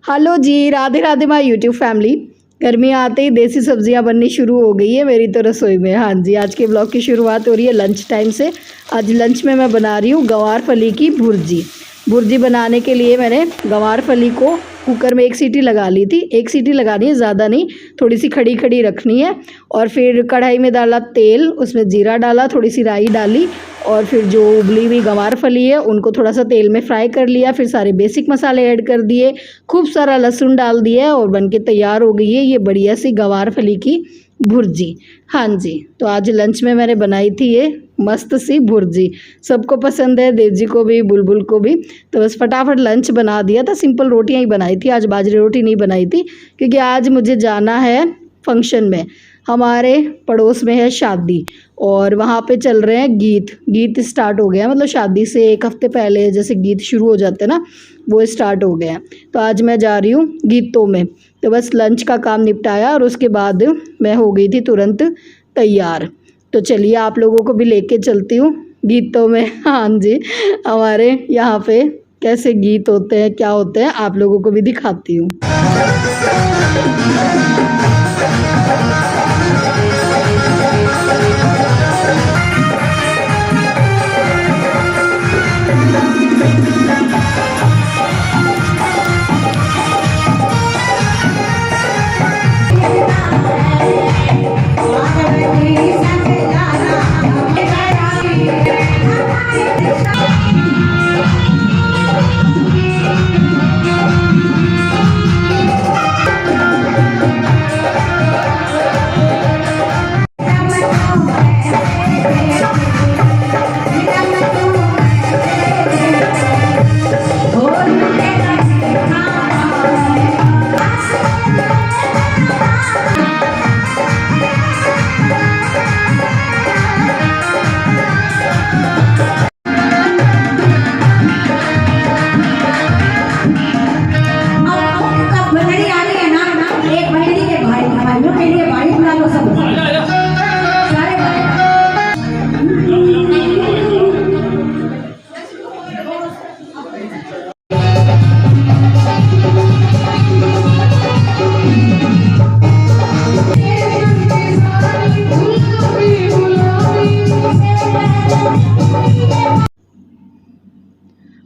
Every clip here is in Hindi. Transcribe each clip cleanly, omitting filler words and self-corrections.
Hello ji, Radhe Radhe my YouTube family. गर्मियाँ आते ही देसी सब्जियां बननी शुरू हो गई है मेरी तो रसोई में। हाँ जी, आज के ब्लॉग की शुरुआत हो रही है लंच टाइम से। आज लंच में मैं बना रही हूँ गवार फली की भुर्जी। भुर्जी बनाने के लिए मैंने गवार फली को कुकर में एक सीटी लगा ली थी। एक सीटी लगानी है, ज़्यादा नहीं, थोड़ी सी खड़ी खड़ी रखनी है। और फिर कढ़ाई में डाला तेल, उसमें जीरा डाला, थोड़ी सी राई डाली और फिर जो उबली हुई गंवार फली है उनको थोड़ा सा तेल में फ्राई कर लिया। फिर सारे बेसिक मसाले ऐड कर दिए, खूब सारा लहसुन डाल दिया और बनके तैयार हो गई है ये बढ़िया सी गंवार फली की भुर्जी। हाँ जी, तो आज लंच में मैंने बनाई थी ये मस्त सी भुर्जी। सबको पसंद है, देव जी को भी, बुलबुल को भी। तो बस फटाफट लंच बना दिया था। सिंपल रोटियां ही बनाई थी, आज बाजरी रोटी नहीं बनाई थी क्योंकि आज मुझे जाना है फंक्शन में। हमारे पड़ोस में है शादी और वहाँ पे चल रहे हैं गीत स्टार्ट हो गया, मतलब शादी से एक हफ्ते पहले जैसे गीत शुरू हो जाते हैं ना, वो स्टार्ट हो गए हैं। तो आज मैं जा रही हूँ गीतों में। तो बस लंच का काम निपटाया और उसके बाद मैं हो गई थी तुरंत तैयार। तो चलिए आप लोगों को भी लेके चलती हूँ गीतों में। हाँ जी, हमारे यहाँ पे कैसे गीत होते हैं, क्या होते हैं, आप लोगों को भी दिखाती हूँ।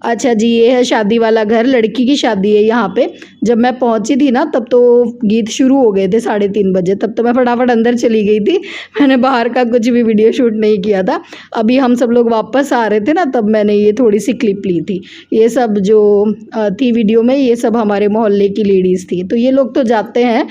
अच्छा जी, ये है शादी वाला घर, लड़की की शादी है यहाँ पे। जब मैं पहुँची थी ना तब तो गीत शुरू हो गए थे 3:30 बजे। तब तो मैं फटाफट अंदर चली गई थी, मैंने बाहर का कुछ भी वीडियो शूट नहीं किया था। अभी हम सब लोग वापस आ रहे थे ना, तब मैंने ये थोड़ी सी क्लिप ली थी। ये सब जो थी वीडियो में, ये सब हमारे मोहल्ले की लेडीज़ थी। तो ये लोग तो जाते हैं,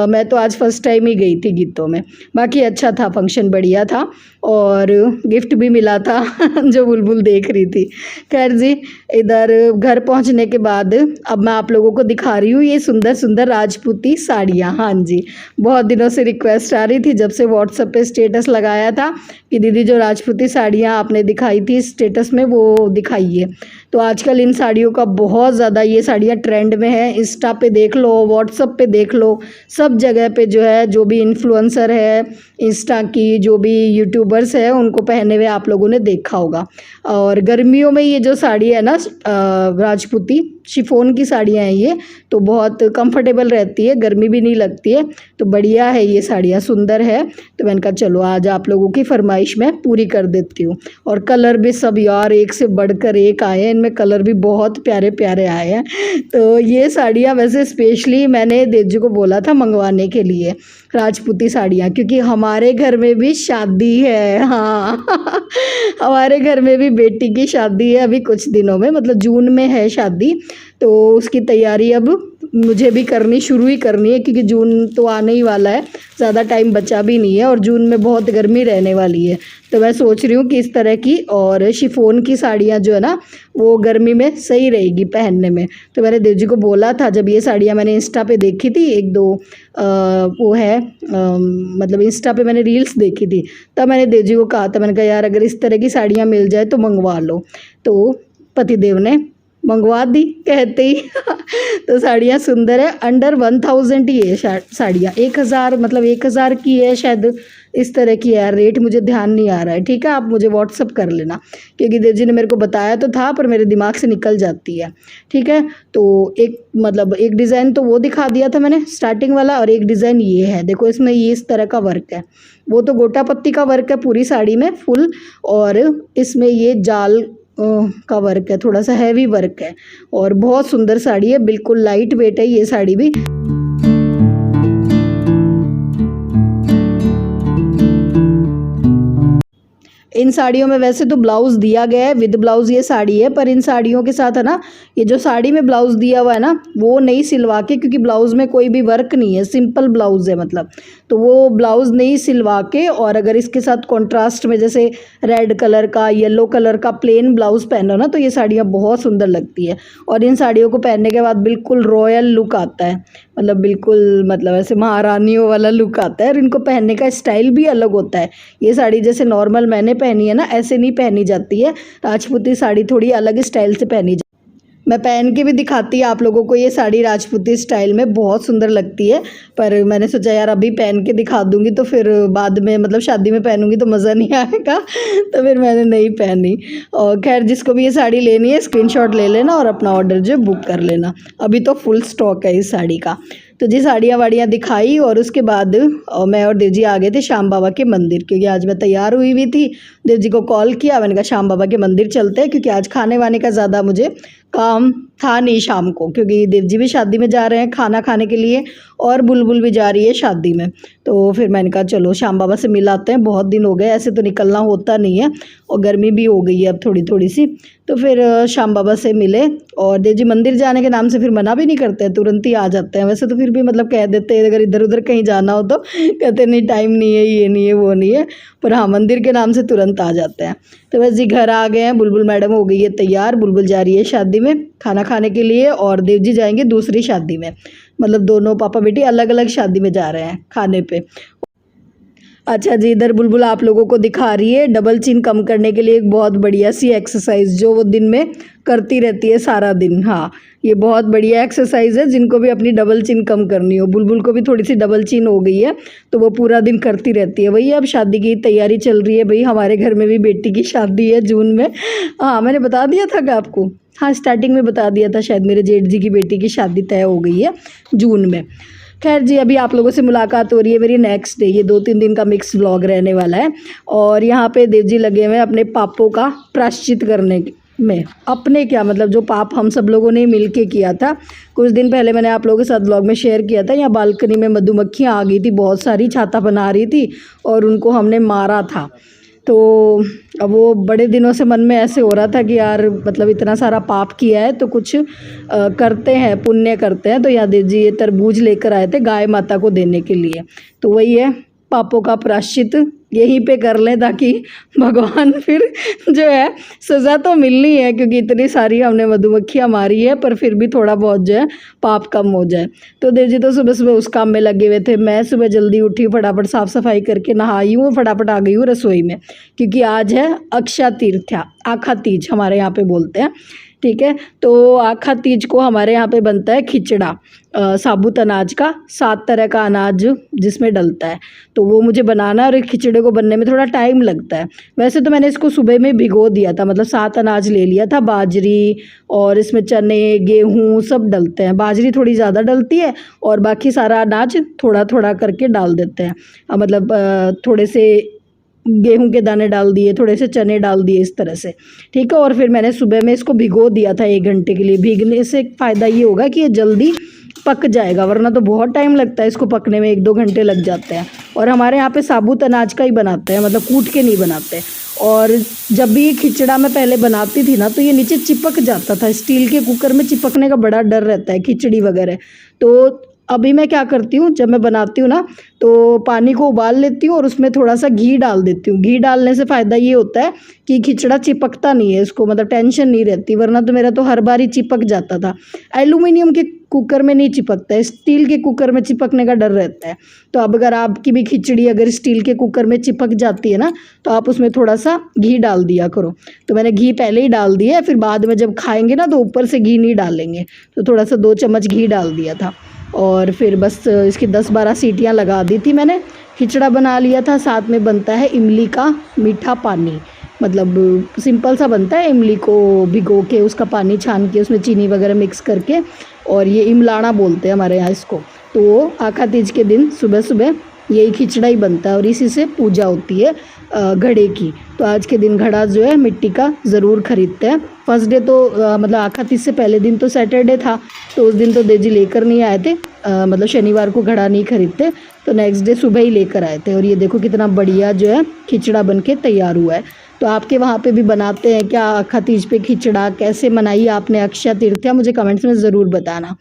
मैं तो आज फर्स्ट टाइम ही गई थी गीतों में। बाकी अच्छा था, फंक्शन बढ़िया था और गिफ्ट भी मिला था जो बुलबुल देख रही थी। खैर जी, इधर घर पहुंचने के बाद अब मैं आप लोगों को दिखा रही हूँ ये सुंदर सुंदर राजपूती साड़ियाँ। हाँ जी, बहुत दिनों से रिक्वेस्ट आ रही थी, जब से व्हाट्सएप पे स्टेटस लगाया था कि दीदी जो राजपूती साड़ियाँ आपने दिखाई थी स्टेटस में वो दिखाइए। तो आजकल इन साड़ियों का बहुत ज़्यादा, ये साड़ियाँ ट्रेंड में है। इंस्टा पे देख लो, व्हाट्सएप पे देख लो, सब जगह पे जो है, जो भी इन्फ्लुएंसर है इंस्टा की, जो भी यूट्यूबर्स है, उनको पहने हुए आप लोगों ने देखा होगा। और गर्मियों में ये जो साड़ी है ना, राजपूती शिफॉन की साड़ियाँ हैं ये, तो बहुत कंफर्टेबल रहती है, गर्मी भी नहीं लगती है। तो बढ़िया है, ये साड़ियाँ सुंदर है। तो मैंने कहा चलो आज आप लोगों की फरमाइश मैं पूरी कर देती हूँ। और कलर भी सब यार एक से बढ़कर एक आए हैं, इनमें कलर भी बहुत प्यारे प्यारे आए हैं। तो ये साड़ियाँ वैसे स्पेशली मैंने देवजी को बोला था मंगवाने के लिए, राजपूती साड़ियाँ, क्योंकि हमारे घर में भी शादी है। हाँ हमारे घर में भी बेटी की शादी है अभी कुछ दिनों में, मतलब जून में है शादी। तो उसकी तैयारी अब मुझे भी शुरू ही करनी है, क्योंकि जून तो आने ही वाला है, ज़्यादा टाइम बचा भी नहीं है और जून में बहुत गर्मी रहने वाली है। तो मैं सोच रही हूँ कि इस तरह की और शिफॉन की साड़ियाँ जो है ना, वो गर्मी में सही रहेगी पहनने में। तो मैंने देव जी को बोला था, जब ये साड़ियाँ मैंने इंस्टा पे देखी थी, एक दो वो है मतलब इंस्टा पे मैंने रील्स देखी थी, तब मैंने देव जी को कहा था, मैंने कहा यार अगर इस तरह की साड़ियाँ मिल जाए तो मंगवा लो। तो पतिदेव ने मंगवा दी कहते ही तो साड़ियाँ सुंदर है, अंडर 1000 ही है साड़ियाँ, 1000 मतलब 1000 की है शायद, इस तरह की है, रेट मुझे ध्यान नहीं आ रहा है, ठीक है, आप मुझे व्हाट्सअप कर लेना, क्योंकि देव जी ने मेरे को बताया तो था पर मेरे दिमाग से निकल जाती है, ठीक है। तो एक मतलब एक डिज़ाइन तो वो दिखा दिया था मैंने स्टार्टिंग वाला, और एक डिज़ाइन ये है, देखो इसमें ये इस तरह का वर्क है, वो तो गोटा पत्ती का वर्क है पूरी साड़ी में फुल, और इसमें ये जाल का वर्क है, थोड़ा सा हैवी वर्क है, और बहुत सुंदर साड़ी है, बिल्कुल लाइट वेट है ये साड़ी भी। इन साड़ियों में वैसे तो ब्लाउज़ दिया गया है, विद ब्लाउज़ ये साड़ी है, पर इन साड़ियों के साथ है ना, ये जो साड़ी में ब्लाउज़ दिया हुआ है ना, वो नहीं सिलवा के, क्योंकि ब्लाउज़ में कोई भी वर्क नहीं है, सिंपल ब्लाउज़ है मतलब, तो वो ब्लाउज़ नहीं सिलवा के, और अगर इसके साथ कॉन्ट्रास्ट में जैसे रेड कलर का, येलो कलर का प्लेन ब्लाउज़ पहनो ना, तो ये साड़ियाँ बहुत सुंदर लगती है। और इन साड़ियों को पहनने के बाद बिल्कुल रॉयल लुक आता है, मतलब बिल्कुल मतलब ऐसे महारानियों वाला लुक आता है, और इनको पहनने का स्टाइल भी अलग होता है। ये साड़ी जैसे नॉर्मल मैंने पहनी है ना, ऐसे नहीं पहनी जाती है, राजपूती साड़ी थोड़ी अलग स्टाइल से पहनी जाती है। मैं पहन के भी दिखाती है आप लोगों को, ये साड़ी राजपूती स्टाइल में बहुत सुंदर लगती है, पर मैंने सोचा यार अभी पहन के दिखा दूंगी तो फिर बाद में मतलब शादी में पहनूंगी तो मज़ा नहीं आएगा, तो फिर मैंने नहीं पहनी। और खैर जिसको भी ये साड़ी लेनी है स्क्रीनशॉट ले लेना और अपना ऑर्डर जो बुक कर लेना, अभी तो फुल स्टॉक है इस साड़ी का। तो जी साड़ियाँ वाड़ियाँ दिखाई, और उसके बाद मैं और देव जी आ गए थे श्याम बाबा के मंदिर, क्योंकि आज मैं तैयार हुई हुई थी। देव जी को कॉल किया, मैंने कहा श्याम बाबा के मंदिर चलते हैं, क्योंकि आज खाने वाने का ज़्यादा मुझे काम था नहीं शाम को, क्योंकि देव जी भी शादी में जा रहे हैं खाना खाने के लिए, और बुलबुल भी जा रही है शादी में। तो फिर मैंने कहा चलो श्याम बाबा से मिल आते हैं, बहुत दिन हो गए, ऐसे तो निकलना होता नहीं है, और गर्मी भी हो गई है अब थोड़ी थोड़ी सी। तो फिर श्याम बाबा से मिले, और देव जी मंदिर जाने के नाम से फिर मना भी नहीं करते हैं, तुरंत ही आ जाते हैं। वैसे तो फिर भी मतलब कह देते हैं अगर इधर उधर कहीं जाना हो तो, कहते नहीं टाइम नहीं है, ये नहीं है, वो नहीं है, पर हाँ मंदिर के नाम से तुरंत आ जाते हैं। तो बस जी घर आ गए हैं, बुलबुल मैडम हो गई है तैयार, बुलबुल जा रही है शादी में खाना खाने के लिए, और देव जी जाएंगे दूसरी शादी में, मतलब दोनों पापा बेटी अलग अलग शादी में जा रहे हैं खाने पे। अच्छा जी, इधर बुलबुल आप लोगों को दिखा रही है डबल चिन कम करने के लिए एक बहुत बढ़िया सी एक्सरसाइज, जो वो दिन में करती रहती है सारा दिन। हाँ ये बहुत बढ़िया एक्सरसाइज है, जिनको भी अपनी डबल चिन कम करनी हो, बुलबुल को भी थोड़ी सी डबल चिन हो गई है, तो वो पूरा दिन करती रहती है। वही अब शादी की तैयारी चल रही है भाई, हमारे घर में भी बेटी की शादी है जून में। हाँ मैंने बता दिया था क्या आपको, हाँ स्टार्टिंग में बता दिया था शायद, मेरे जेठ जी की बेटी की शादी तय हो गई है जून में। खैर जी अभी आप लोगों से मुलाकात हो रही है मेरी नेक्स्ट डे, ये 2-3 दिन का मिक्स व्लॉग रहने वाला है। और यहाँ पे देव जी लगे हुए हैं अपने पापों का प्रायश्चित करने में, अपने क्या मतलब जो पाप हम सब लोगों ने मिल के किया था। कुछ दिन पहले मैंने आप लोगों के साथ व्लॉग में शेयर किया था, यहाँ बालकनी में मधुमक्खियाँ आ गई थी, बहुत सारी छाता बना रही थी, और उनको हमने मारा था। तो अब वो बड़े दिनों से मन में ऐसे हो रहा था कि यार मतलब इतना सारा पाप किया है तो कुछ करते हैं, पुण्य करते हैं। तो यहाँ देव जी ये तरबूज लेकर आए थे गाय माता को देने के लिए, तो वही है पापों का प्रायश्चित यहीं पे कर लें, ताकि भगवान फिर जो है सज़ा तो मिलनी है, क्योंकि इतनी सारी हमने मधुमक्खियाँ मारी है, पर फिर भी थोड़ा बहुत जो है पाप कम हो जाए। तो देव जी तो सुबह सुबह उस काम में लगे हुए थे। मैं सुबह जल्दी उठी, फटाफट साफ़ सफाई करके नहाई हूँ, फटाफट आ गई हूँ रसोई में, क्योंकि आज है अक्षय तृतीया, आखा तीज हमारे यहाँ पे बोलते हैं, ठीक है। तो आखा तीज को हमारे यहाँ पे बनता है खिचड़ा, साबुत अनाज का, 7 तरह का अनाज जिसमें डलता है, तो वो मुझे बनाना है, और इस खिचड़े को बनने में थोड़ा टाइम लगता है। वैसे तो मैंने इसको सुबह में भिगो दिया था, मतलब 7 अनाज ले लिया था, बाजरी और इसमें चने गेहूँ सब डलते हैं, बाजरी थोड़ी ज़्यादा डलती है और बाकी सारा अनाज थोड़ा थोड़ा करके डाल देते हैं, मतलब थोड़े से गेहूं के दाने डाल दिए, थोड़े से चने डाल दिए, इस तरह से, ठीक है। और फिर मैंने सुबह में इसको भिगो दिया था 1 घंटे के लिए। भीगने से फ़ायदा ये होगा कि ये जल्दी पक जाएगा, वरना तो बहुत टाइम लगता है इसको पकने में, 1-2 घंटे लग जाते हैं। और हमारे यहाँ पे साबुत अनाज का ही बनाते हैं, मतलब कूट के नहीं बनाते। और जब भी खिचड़ा मैं पहले बनाती थी ना, तो ये नीचे चिपक जाता था, स्टील के कुकर में चिपकने का बड़ा डर रहता है खिचड़ी वगैरह। तो अभी मैं क्या करती हूँ, जब मैं बनाती हूँ ना, तो पानी को उबाल लेती हूँ और उसमें थोड़ा सा घी डाल देती हूँ। घी डालने से फ़ायदा ये होता है कि खिचड़ा चिपकता नहीं है, इसको मतलब टेंशन नहीं रहती, वरना तो मेरा तो हर बार ही चिपक जाता था। एल्यूमिनियम के कुकर में नहीं चिपकता है, स्टील के कुकर में चिपकने का डर रहता है। तो अब अगर आपकी भी खिचड़ी अगर स्टील के कुकर में चिपक जाती है ना, तो आप उसमें थोड़ा सा घी डाल दिया करो। तो मैंने घी पहले ही डाल दिया है, फिर बाद में जब खाएंगे ना तो ऊपर से घी नहीं डालेंगे, तो थोड़ा सा 2 चम्मच घी डाल दिया था। और फिर बस इसकी 10-12 सीटियाँ लगा दी थी मैंने। खिचड़ा बना लिया था, साथ में बनता है इमली का मीठा पानी, मतलब सिंपल सा बनता है। इमली को भिगो के उसका पानी छान के उसमें चीनी वगैरह मिक्स करके, और ये इमलाना बोलते हैं हमारे यहाँ इसको। तो आखा तीज के दिन सुबह सुबह यही खिचड़ा ही बनता है और इसी से पूजा होती है घड़े की। तो आज के दिन घड़ा जो है मिट्टी का ज़रूर ख़रीदते हैं। फर्स्ट डे तो मतलब आखा तीज से पहले दिन तो सैटरडे था, तो उस दिन तो देजी लेकर नहीं आए थे, मतलब शनिवार को घड़ा नहीं खरीदते, तो नेक्स्ट डे सुबह ही लेकर आए थे। और ये देखो कितना बढ़िया जो है खिचड़ा बन के तैयार हुआ है। तो आपके वहाँ पे भी बनाते हैं क्या आखा तीज पे खिचड़ा? कैसे मनाई आपने अक्षय तृतीया, मुझे कमेंट्स में ज़रूर बताना।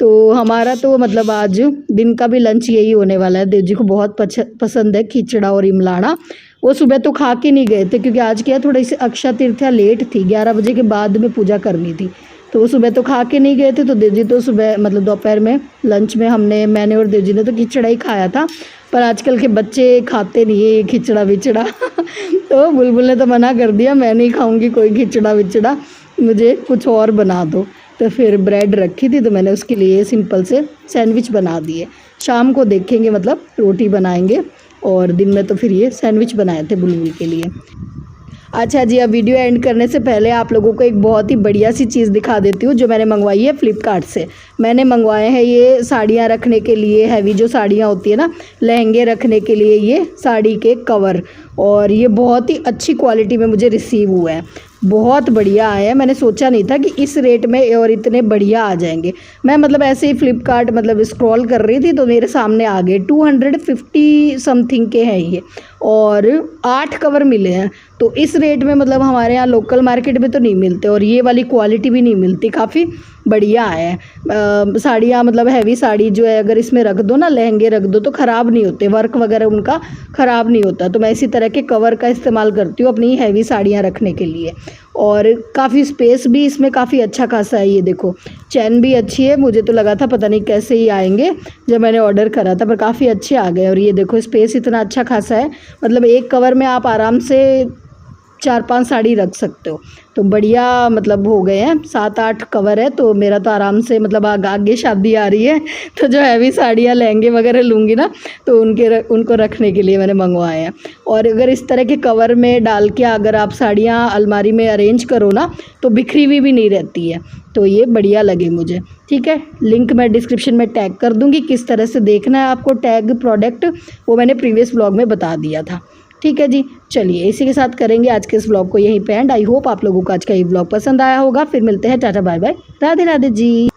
तो हमारा तो मतलब आज दिन का भी लंच यही होने वाला है। देव जी को बहुत पसंद है खिचड़ा और इमलाना। वो सुबह तो खा के नहीं गए थे क्योंकि आज क्या थोड़ी सी अक्षय तृतीया लेट थी, 11 बजे के बाद में पूजा करनी थी, तो वो सुबह तो खा के नहीं गए थे। तो देव जी तो सुबह मतलब दोपहर में लंच में मैंने और देव जी ने तो खिचड़ा ही खाया था। पर आजकल के बच्चे खाते नहीं है ये खिचड़ा विचड़ा तो बुलबुल ने तो मना कर दिया, मैं नहीं खाऊंगी कोई खिचड़ा विचड़ा, मुझे कुछ और बना दो। तो फिर ब्रेड रखी थी तो मैंने उसके लिए सिंपल से सैंडविच बना दिए। शाम को देखेंगे मतलब रोटी बनाएंगे, और दिन में तो फिर ये सैंडविच बनाए थे बुलबुल के लिए। अच्छा जी, अब वीडियो एंड करने से पहले आप लोगों को एक बहुत ही बढ़िया सी चीज़ दिखा देती हूँ जो मैंने मंगवाई है फ्लिपकार्ट से। मैंने मंगवाए हैं ये साड़ियाँ रखने के लिए, हैवी जो साड़ियाँ होती है ना, लहंगे रखने के लिए ये साड़ी के कवर, और ये बहुत ही अच्छी क्वालिटी में मुझे रिसीव हुआ है, बहुत बढ़िया आया है। मैंने सोचा नहीं था कि इस रेट में और इतने बढ़िया आ जाएंगे। मैं मतलब ऐसे ही फ्लिपकार्ट मतलब स्क्रॉल कर रही थी तो मेरे सामने आ गए। 250 समथिंग के हैं ये, और 8 कवर मिले हैं। तो इस रेट में मतलब हमारे यहाँ लोकल मार्केट में तो नहीं मिलते, और ये वाली क्वालिटी भी नहीं मिलती, काफ़ी बढ़िया है। साड़ियाँ मतलब हैवी साड़ी जो है अगर इसमें रख दो ना, लहंगे रख दो तो ख़राब नहीं होते, वर्क वगैरह उनका ख़राब नहीं होता। तो मैं इसी तरह के कवर का इस्तेमाल करती हूँ अपनी हैवी साड़ियाँ रखने के लिए। और काफ़ी स्पेस भी इसमें काफ़ी अच्छा खासा है। ये देखो चैन भी अच्छी है, मुझे तो लगा था पता नहीं कैसे ही आएंगे जब मैंने ऑर्डर करा था, पर काफ़ी अच्छे आ गए। और ये देखो स्पेस इतना अच्छा खासा है, मतलब एक कवर में आप आराम से 4-5 साड़ी रख सकते हो। तो बढ़िया मतलब हो गए हैं, 7-8 कवर है। तो मेरा तो आराम से मतलब आगे शादी आ रही है तो जो हैवी साड़ियाँ लहंगे वगैरह लूँगी ना, तो उनको रखने के लिए मैंने मंगवाए हैं। और अगर इस तरह के कवर में डाल के अगर आप साड़ियाँ अलमारी में अरेंज करो ना, तो बिखरी हुई भी नहीं रहती है। तो ये बढ़िया लगे मुझे। ठीक है, लिंक मैं डिस्क्रिप्शन में टैग कर दूँगी, किस तरह से देखना है आपको टैग प्रोडक्ट, वो मैंने प्रीवियस व्लॉग में बता दिया था। ठीक है जी, चलिए इसी के साथ करेंगे आज के इस व्लॉग को यहीं पे एंड। आई होप आप लोगों को आज का ये व्लॉग पसंद आया होगा। फिर मिलते हैं, tata bye bye, Radhe Radhe जी।